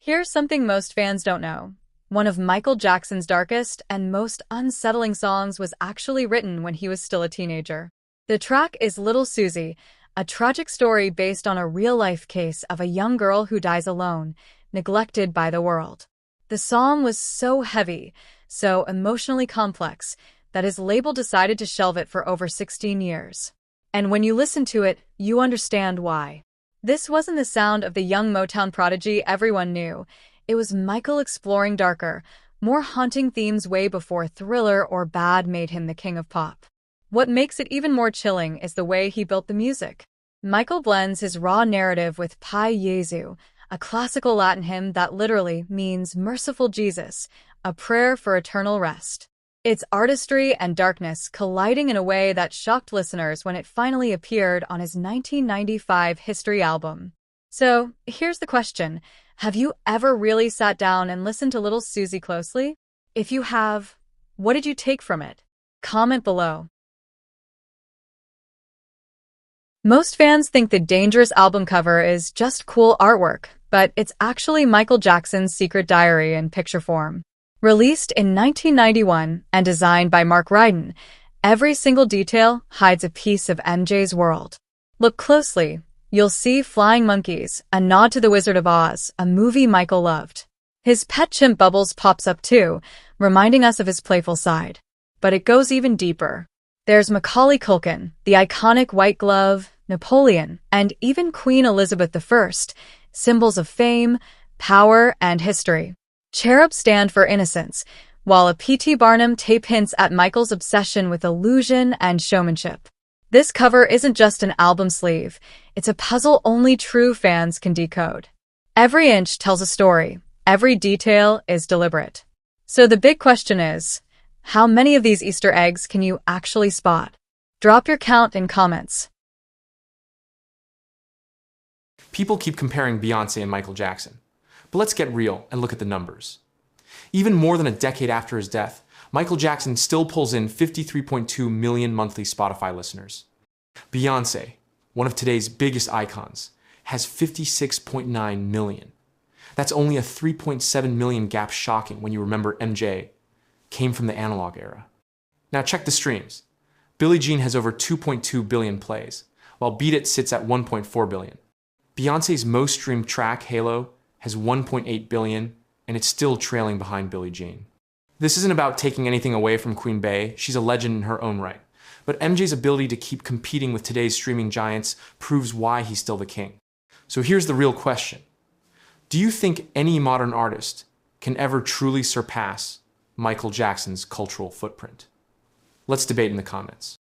Here's something most fans don't know. One of Michael Jackson's darkest and most unsettling songs was actually written when he was still a teenager. The track is Little Susie, a tragic story based on a real-life case of a young girl who dies alone, neglected by the world. The song was so heavy, so emotionally complex, that his label decided to shelve it for over 16 years. And when you listen to it, you understand why. This wasn't the sound of the young Motown prodigy everyone knew. It was Michael exploring darker, more haunting themes way before Thriller or Bad made him the king of pop. What makes it even more chilling is the way he built the music. Michael blends his raw narrative with Pai Jesu, a classical Latin hymn that literally means merciful Jesus, a prayer for eternal rest. Its artistry and darkness colliding in a way that shocked listeners when it finally appeared on his 1995 History album. So, here's the question. Have you ever really sat down and listened to Little Susie closely? If you have, what did you take from it? Comment below. Most fans think the Dangerous album cover is just cool artwork, but it's actually Michael Jackson's secret diary in picture form. Released in 1991 and designed by Mark Ryden, every single detail hides a piece of MJ's world. Look closely. You'll see flying monkeys, a nod to The Wizard of Oz, a movie Michael loved. His pet chimp Bubbles pops up too, reminding us of his playful side. But it goes even deeper. There's Macaulay Culkin, the iconic white glove, Napoleon, and even Queen Elizabeth I, symbols of fame, power, and history. Cherubs stand for innocence, while a P.T. Barnum tape hints at Michael's obsession with illusion and showmanship. This cover isn't just an album sleeve, it's a puzzle only true fans can decode. Every inch tells a story, every detail is deliberate. So the big question is, how many of these Easter eggs can you actually spot? Drop your count in comments. People keep comparing Beyoncé and Michael Jackson. But let's get real and look at the numbers. Even more than a decade after his death, Michael Jackson still pulls in 53.2 million monthly Spotify listeners. Beyoncé, one of today's biggest icons, has 56.9 million. That's only a 3.7 million gap. Shocking when you remember MJ came from the analog era. Now check the streams. Billie Jean has over 2.2 billion plays, while Beat It sits at 1.4 billion. Beyoncé's most streamed track, Halo, has 1.8 billion, and it's still trailing behind Billie Jean. This isn't about taking anything away from Queen Bey, she's a legend in her own right. But MJ's ability to keep competing with today's streaming giants proves why he's still the king. So here's the real question. Do you think any modern artist can ever truly surpass Michael Jackson's cultural footprint? Let's debate in the comments.